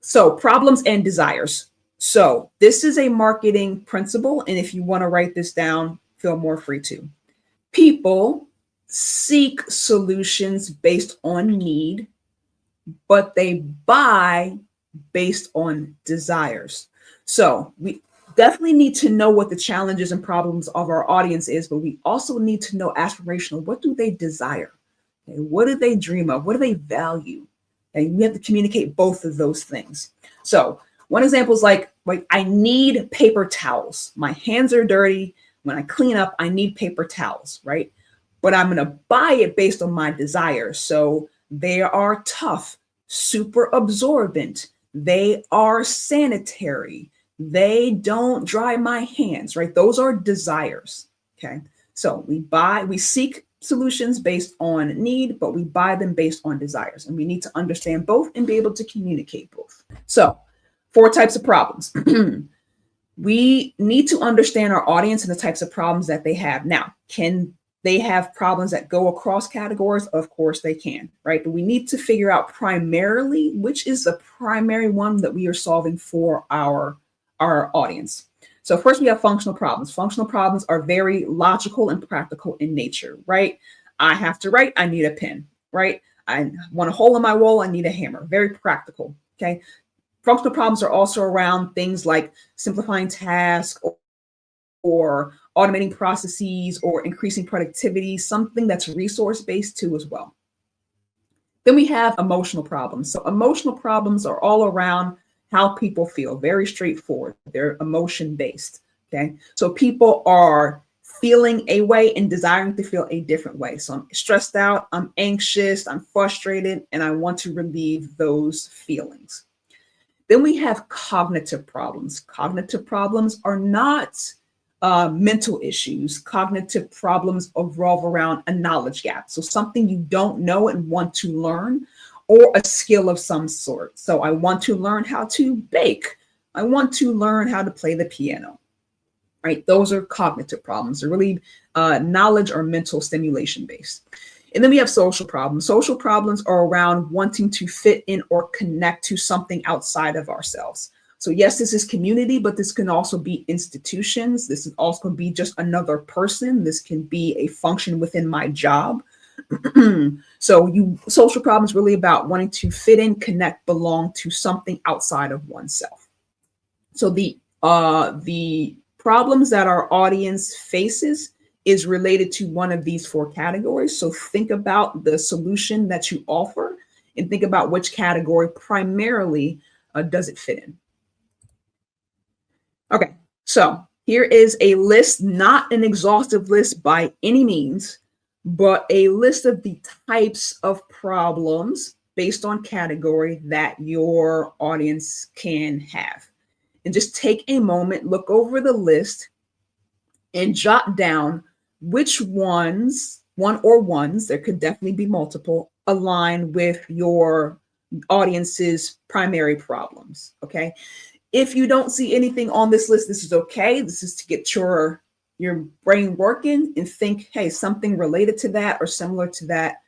So problems and desires. So this is a marketing principle. And if you want to write this down, feel more free to. People seek solutions based on need, but they buy based on desires. So we definitely need to know what the challenges and problems of our audience is, but we also need to know aspirational. What do they desire? Okay, what do they dream of? What do they value? And we have to communicate both of those things. So one example is like I need paper towels. My hands are dirty. When I clean up, I need paper towels, right? But I'm going to buy it based on my desires. So they are tough, super absorbent. They are sanitary. They don't dry my hands, right? Those are desires. Okay. So we seek solutions based on need, but we buy them based on desires. And we need to understand both and be able to communicate both. So 4 types of problems. We need to understand our audience and the types of problems that they have. Now, can they have problems that go across categories? Of course they can, right? But we need to figure out primarily which is the primary one that we are solving for our audience. So first we have functional problems. Functional problems are very logical and practical in nature, right? I have to write, I need a pen, right? I want a hole in my wall, I need a hammer. Very practical, okay? Functional problems are also around things like simplifying tasks or automating processes or increasing productivity, something that's resource-based too as well. Then we have emotional problems. So emotional problems are all around how people feel, very straightforward. They're emotion-based, okay? So people are feeling a way and desiring to feel a different way. So I'm stressed out, I'm anxious, I'm frustrated, and I want to relieve those feelings. Then we have cognitive problems. Cognitive problems are not mental issues. Cognitive problems revolve around a knowledge gap. So something you don't know and want to learn, or a skill of some sort. So I want to learn how to bake. I want to learn how to play the piano, right? Those are cognitive problems. They're really knowledge or mental stimulation based. And then we have social problems. Social problems are around wanting to fit in or connect to something outside of ourselves. So yes, this is community, but this can also be institutions. This can also be just another person. This can be a function within my job. So social problems really about wanting to fit in, connect, belong to something outside of oneself. So the problems that our audience faces is related to one of these 4 categories. So think about the solution that you offer and think about which category primarily does it fit in. Okay, so here is a list, not an exhaustive list by any means, but a list of the types of problems based on category that your audience can have. And just take a moment, look over the list and jot down which ones, there could definitely be multiple, align with your audience's primary problems, okay? If you don't see anything on this list, this is okay. This is to get your brain working and think, hey, something related to that or similar to that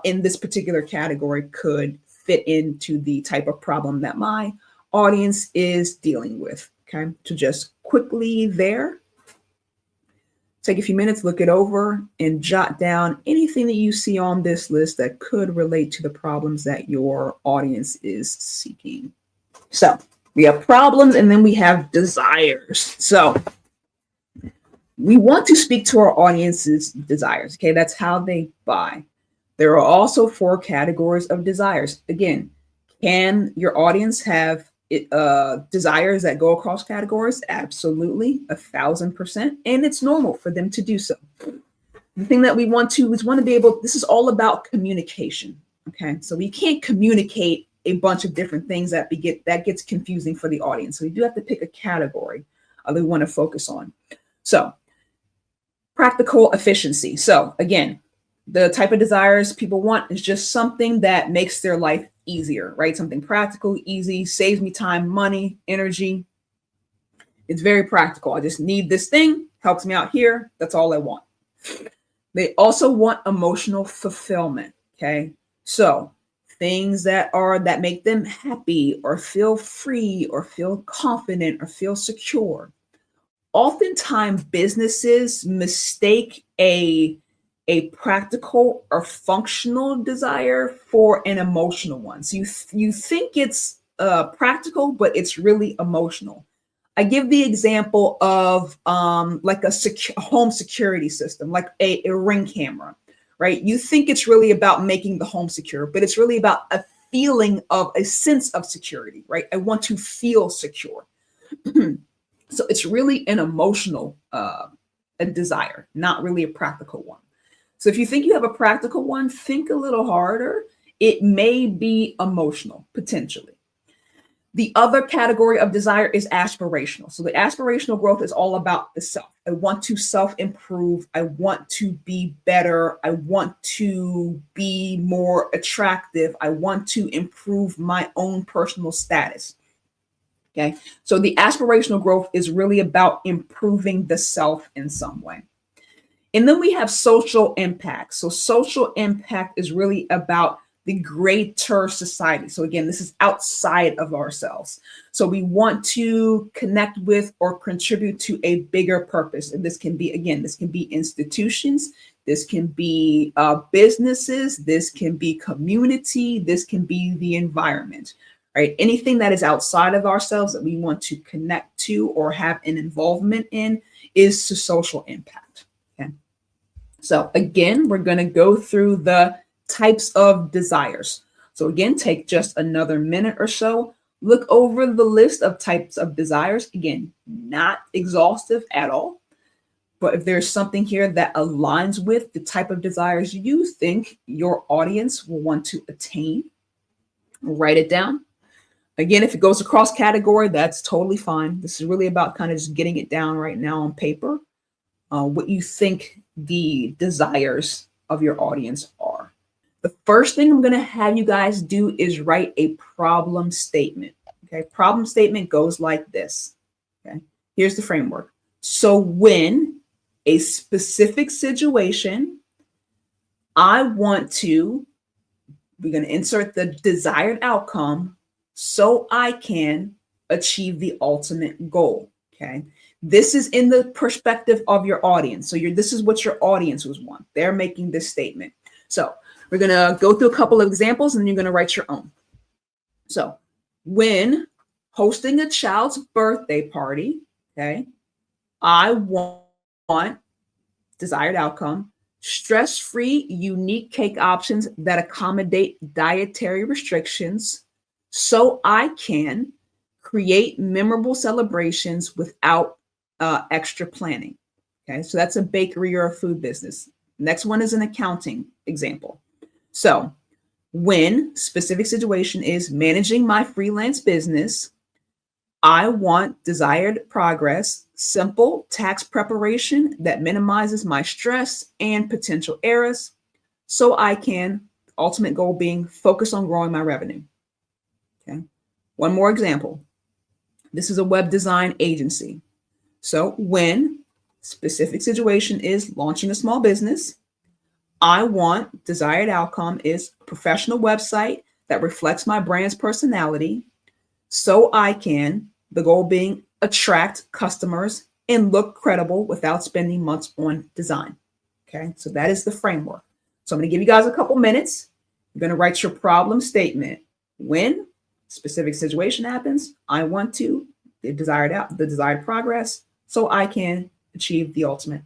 in this particular category could fit into the type of problem that my audience is dealing with, okay? So just quickly there, take a few minutes, look it over, and jot down anything that you see on this list that could relate to the problems that your audience is seeking. So we have problems and then we have desires. So we want to speak to our audience's desires, okay? That's how they buy. There are also 4 categories of desires. Again, can your audience have desires that go across categories? Absolutely, 1,000%. And it's normal for them to do so. The thing that we want to be able, this is all about communication, okay? So we can't communicate a bunch of different things that gets confusing for the audience. So we do have to pick a category that we want to focus on. So practical efficiency. So again, the type of desires people want is just something that makes their life easier, right? Something practical, easy, saves me time, money, energy. It's very practical. I just need this thing, helps me out here. That's all I want. They also want emotional fulfillment, okay? So things that make them happy or feel free or feel confident or feel secure. Oftentimes businesses mistake a practical or functional desire for an emotional one. So you think it's practical, but it's really emotional. I give the example of like a home security system, like a Ring camera, right? You think it's really about making the home secure, but it's really about a feeling of a sense of security, right? I want to feel secure. So it's really an emotional a desire, not really a practical one. So if you think you have a practical one, think a little harder. It may be emotional, potentially. The other category of desire is aspirational. So the aspirational growth is all about the self. I want to self-improve. I want to be better. I want to be more attractive. I want to improve my own personal status. Okay. So the aspirational growth is really about improving the self in some way. And then we have social impact. So social impact is really about the greater society. So again, this is outside of ourselves. So we want to connect with or contribute to a bigger purpose. And this can be, again, this can be institutions, this can be businesses, this can be community, this can be the environment, right? Anything that is outside of ourselves that we want to connect to or have an involvement in is to social impact. Okay. So again, we're going to go through the types of desires. So again, take just another minute or so, look over the list of types of desires. Again, not exhaustive at all, but if there's something here that aligns with the type of desires you think your audience will want to attain, write it down. Again, if it goes across category, that's totally fine. This is really about kind of just getting it down right now on paper, what you think the desires of your audience are. The first thing I'm going to have you guys do is write a problem statement. Okay, problem statement goes like this. Okay, here's the framework. So when a specific situation, I want to, we're going to insert the desired outcome so I can achieve the ultimate goal. Okay, this is in the perspective of your audience. So this is what your audience was want. They're making this statement. So we're going to go through a couple of examples and you're going to write your own. So when hosting a child's birthday party, okay, I want desired outcome, stress-free, unique cake options that accommodate dietary restrictions so I can create memorable celebrations without extra planning. Okay, so that's a bakery or a food business. Next one is an accounting example. So when specific situation is managing my freelance business, I want desired progress, simple tax preparation that minimizes my stress and potential errors so I can, ultimate goal being, focus on growing my revenue. Okay. One more example. This is a web design agency. So when specific situation is launching a small business, I want desired outcome is a professional website that reflects my brand's personality so I can, the goal being, attract customers and look credible without spending months on design. Okay, so that is the framework. So I'm going to give you guys a couple minutes. You're going to write your problem statement. When specific situation happens, I want to, the desired progress so I can achieve the ultimate